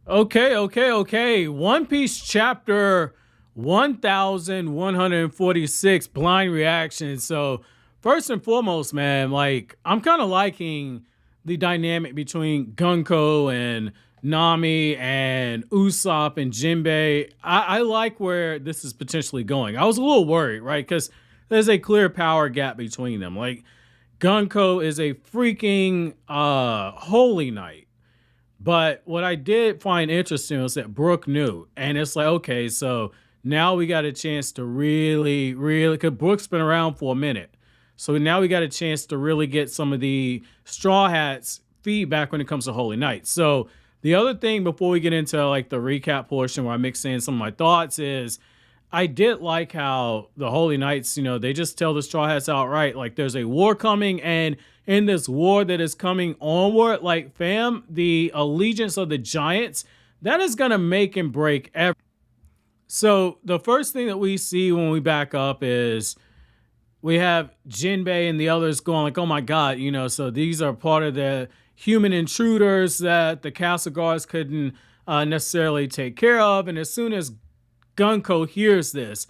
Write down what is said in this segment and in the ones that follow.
Okay. One Piece chapter 1146, blind reaction. So, first and foremost, man, like, I'm kind of liking the dynamic between Gunko and Nami and Usopp and Jinbe. I like where this is potentially going. I was a little worried, right? Because there's a clear power gap between them. Like, Gunko is a freaking holy knight, but what I did find interesting was that Brook knew. And it's like, okay, so now we got a chance to really, because Brook's been around for a minute. So now we got a chance to really get some of the Straw Hats feedback when it comes to Holy Knights. So the other thing before we get into like the recap portion where I mix in some of my thoughts is I did like how the Holy Knights, they just tell the Straw Hats outright, like there's a war coming, and in this war that is coming onward, like fam, the allegiance of the giants, that is gonna make and break everything. So the first thing that we see when we back up is we have Jinbei and the others going like, oh my god, so these are part of the human intruders that the castle guards couldn't necessarily take care of. And as soon as Gunko hears this,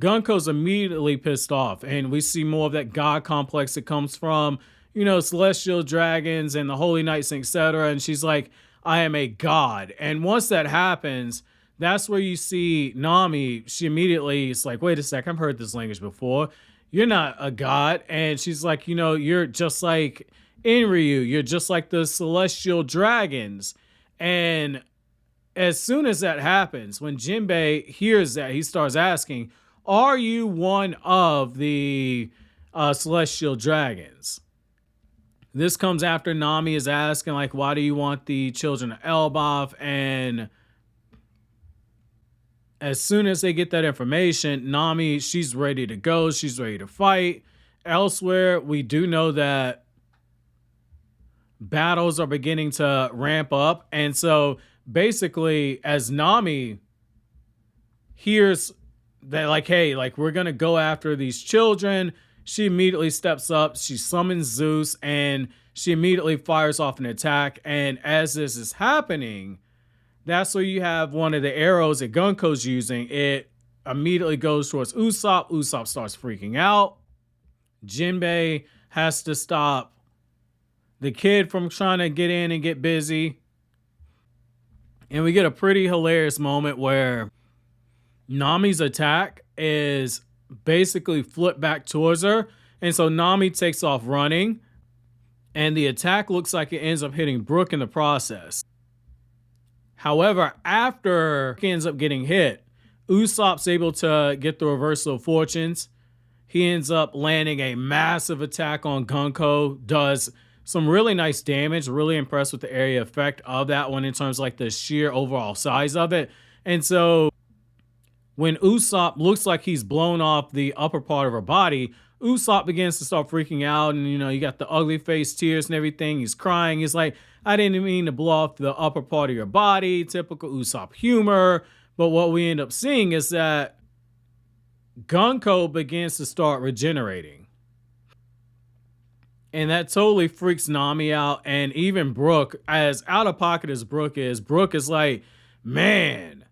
Gunko's immediately pissed off, and we see more of that god complex that comes from, celestial dragons and the holy knights, etc. And she's like, I am a god. And once that happens, that's where you see Nami. She immediately is like, wait a sec, I've heard this language before. You're not a god. And she's like, you're just like Inryu. You're just like the celestial dragons. And as soon as that happens, when Jinbei hears that, he starts asking, are you one of the celestial dragons? This comes after Nami is asking, like, why do you want the children of Elbaf? And as soon as they get that information, Nami, she's ready to go. She's ready to fight. Elsewhere, we do know that battles are beginning to ramp up. And so basically, as Nami hears that, like, hey, like, we're going to go after these children, she immediately steps up. She summons Zeus and she immediately fires off an attack. And as this is happening, that's where you have one of the arrows that Gunko's using. It immediately goes towards Usopp. Usopp starts freaking out. Jinbei has to stop the kid from trying to get in and get busy. And we get a pretty hilarious moment where Nami's attack is basically flipped back towards her. And so Nami takes off running. And the attack looks like it ends up hitting Brook in the process. However, after he ends up getting hit, Usopp's able to get the reversal of fortunes. He ends up landing a massive attack on Gunko, does some really nice damage. Really impressed with the area effect of that one in terms of like the sheer overall size of it. And so when Usopp looks like he's blown off the upper part of her body, Usopp begins to start freaking out. And, you got the ugly face tears and everything. He's crying. He's like, I didn't mean to blow off the upper part of your body. Typical Usopp humor. But what we end up seeing is that Gunko begins to start regenerating. And that totally freaks Nami out. And even Brook, as out of pocket as Brook is like, man,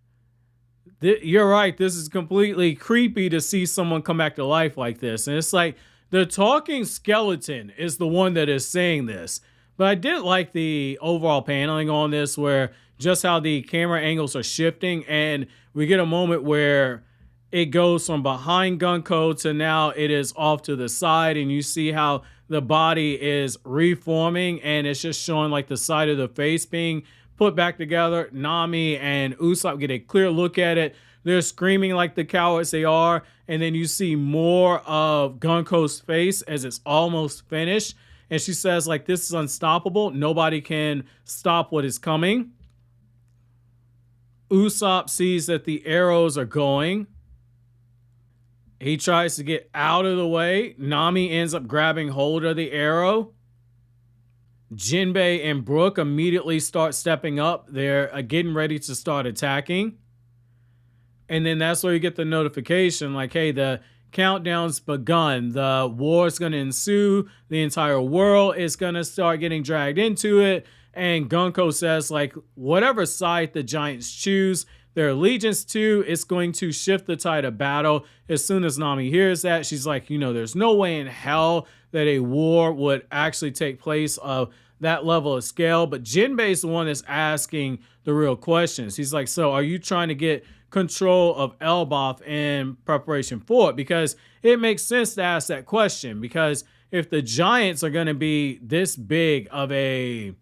you're right. This is completely creepy to see someone come back to life like this. And it's like the talking skeleton is the one that is saying this. But I did like the overall paneling on this, where just how the camera angles are shifting. And we get a moment where it goes from behind Gunko to now it is off to the side. And you see how the body is reforming. And it's just showing like the side of the face being put back together. Nami and Usopp get a clear look at it. They're screaming like the cowards they are. And then you see more of Gunko's face as it's almost finished. And she says, like, this is unstoppable. Nobody can stop what is coming. Usopp sees that the arrows are going. He tries to get out of the way. Nami ends up grabbing hold of the arrow. Jinbei and Brook immediately start stepping up. They're getting ready to start attacking. And then that's where you get the notification like, hey, the countdown's begun. The war is going to ensue. The entire world is going to start getting dragged into it. And Gunko says, like, whatever side the giants choose their allegiance to, it's going to shift the tide of battle. As soon as Nami hears that, she's like, there's no way in hell that a war would actually take place of that level of scale. But Jinbe is the one that's asking the real questions. He's like, so are you trying to get control of Elbaf in preparation for it? Because it makes sense to ask that question, because if the giants are going to be this big of a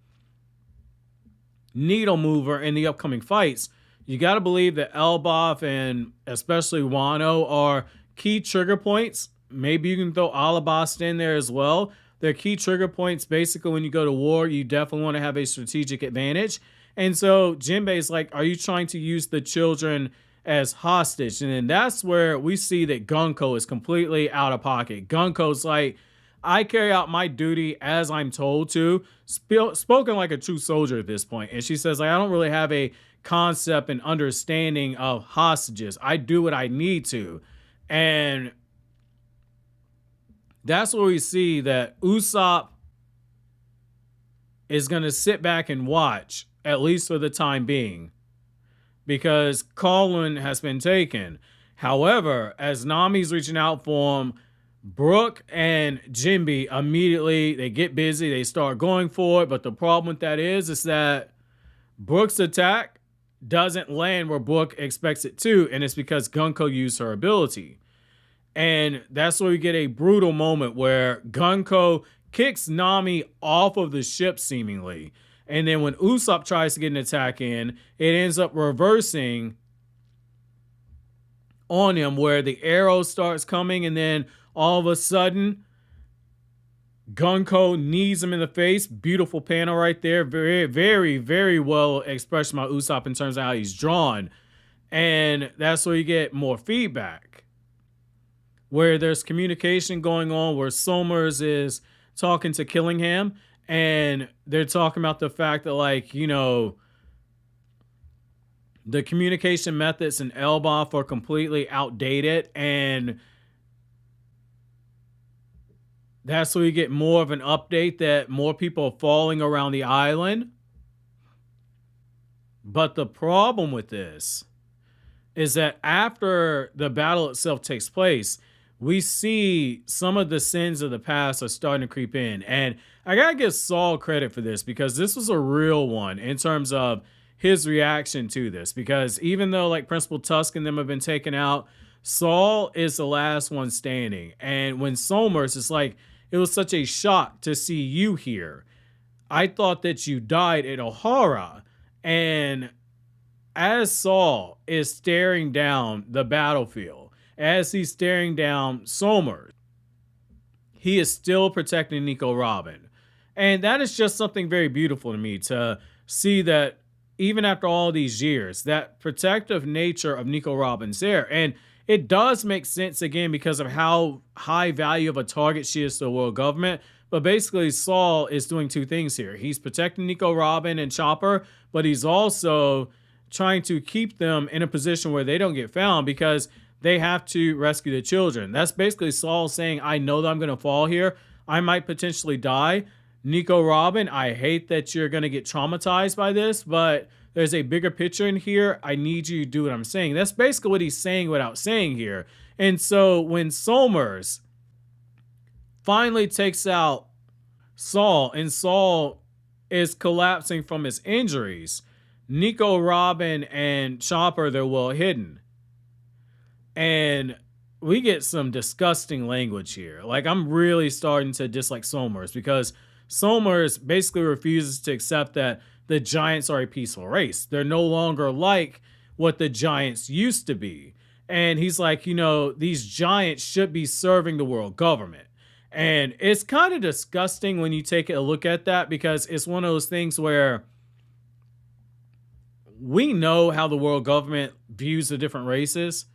needle mover in the upcoming fights, you got to believe that Elbaf and especially Wano are key trigger points. Maybe you can throw Alabasta in there as well. They're key trigger points. Basically, when you go to war, you definitely want to have a strategic advantage. And so Jinbe is like, are you trying to use the children as hostage? And then that's where we see that Gunko is completely out of pocket. Gunko's like, I carry out my duty as I'm told to, spoken like a true soldier at this point. And she says, like, I don't really have a concept and understanding of hostages. I do what I need to. And that's where we see that Usopp is going to sit back and watch, at least for the time being, because Colon has been taken. However, as Nami's reaching out for him, Brook and Jinbe immediately, they get busy, they start going for it. But the problem with that is that Brook's attack doesn't land where Brook expects it to, and it's because Gunko used her ability. And that's where we get a brutal moment where Gunko kicks Nami off of the ship seemingly. And then when Usopp tries to get an attack in, it ends up reversing on him, where the arrow starts coming, and then all of a sudden Gunko knees him in the face. Beautiful panel right there. Very, very, very well expressed by Usopp in terms of how he's drawn. And that's where you get more feedback, where there's communication going on, where Somers is talking to Killingham, and they're talking about the fact that, like, the communication methods in Elbaf are completely outdated, and that's where you get more of an update that more people are falling around the island. But the problem with this is that after the battle itself takes place, we see some of the sins of the past are starting to creep in. And I gotta give Saul credit for this, because this was a real one in terms of his reaction to this. Because even though, like, Principal Tusk and them have been taken out, Saul is the last one standing. And when Somers is like, it was such a shock to see you here. I thought that you died at Ohara. And as Saul is staring down the battlefield, as he's staring down Somers, he is still protecting Nico Robin. And that is just something very beautiful to me, to see that even after all these years, that protective nature of Nico Robin's there. And it does make sense, again, because of how high value of a target she is to the world government. But basically, Saul is doing two things here. He's protecting Nico Robin and Chopper, but he's also trying to keep them in a position where they don't get found, because they have to rescue the children. That's basically Saul saying, I know that I'm going to fall here. I might potentially die. Nico Robin, I hate that you're going to get traumatized by this, but there's a bigger picture in here. I need you to do what I'm saying. That's basically what he's saying without saying here. And so when Somers finally takes out Saul, and Saul is collapsing from his injuries, Nico Robin and Chopper, they're well hidden. And we get some disgusting language here. Like, I'm really starting to dislike Somers, because Somers basically refuses to accept that the giants are a peaceful race. They're no longer like what the giants used to be. And he's like, these giants should be serving the world government. And it's kind of disgusting when you take a look at that, because it's one of those things where we know how the world government views the different races.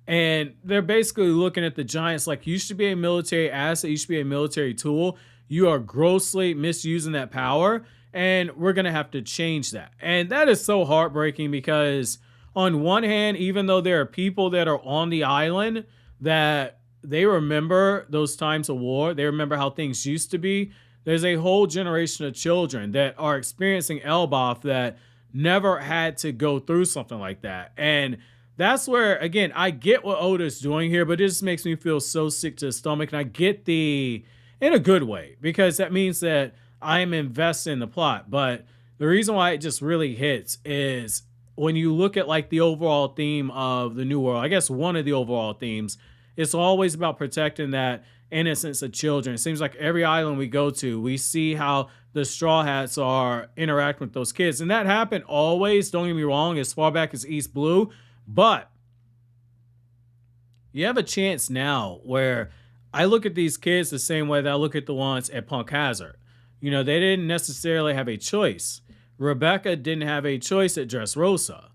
And they're basically looking at the giants like, you should be a military asset, you should be a military tool. You are grossly misusing that power, and we're going to have to change that. And that is so heartbreaking, because on one hand, even though there are people that are on the island that they remember those times of war, they remember how things used to be, there's a whole generation of children that are experiencing Elbaf that never had to go through something like that. And that's where, again, I get what Oda's doing here, but it just makes me feel so sick to the stomach. And I get in a good way, because that means that I'm invested in the plot. But the reason why it just really hits is when you look at like the overall theme of the New World, I guess one of the overall themes, it's always about protecting that innocence of children. It seems like every island we go to, we see how the Straw Hats are interacting with those kids. And that happened always, don't get me wrong, as far back as East Blue. But you have a chance now where I look at these kids the same way that I look at the ones at Punk Hazard. You know, they didn't necessarily have a choice. Rebecca didn't have a choice at Dressrosa.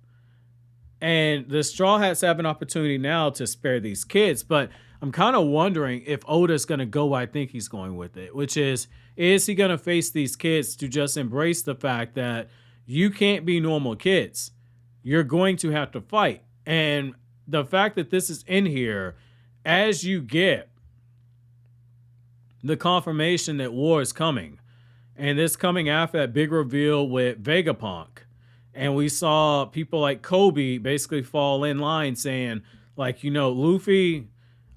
And the Straw Hats have an opportunity now to spare these kids. But I'm kind of wondering if Oda's going to go where I think he's going with it, which is he going to face these kids to just embrace the fact that you can't be normal kids? You're going to have to fight. And the fact that this is in here, as you get the confirmation that war is coming, and this coming after that big reveal with Vegapunk, and we saw people like Kobe basically fall in line saying, like, you know, Luffy,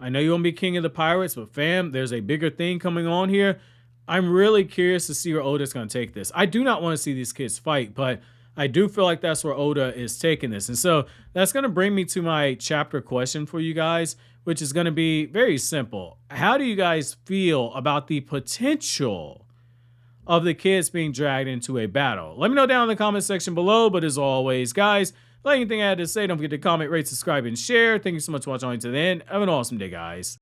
I know you want to be king of the pirates, but fam, there's a bigger thing coming on here. I'm really curious to see where Oda's going to take this. I do not want to see these kids fight, but I do feel like that's where Oda is taking this. And so that's going to bring me to my chapter question for you guys, which is going to be very simple. How do you guys feel about the potential of the kids being dragged into a battle? Let me know down in the comment section below. But as always, guys, like anything I had to say, don't forget to comment, rate, subscribe, and share. Thank you so much for watching all the way to the end. Have an awesome day, guys.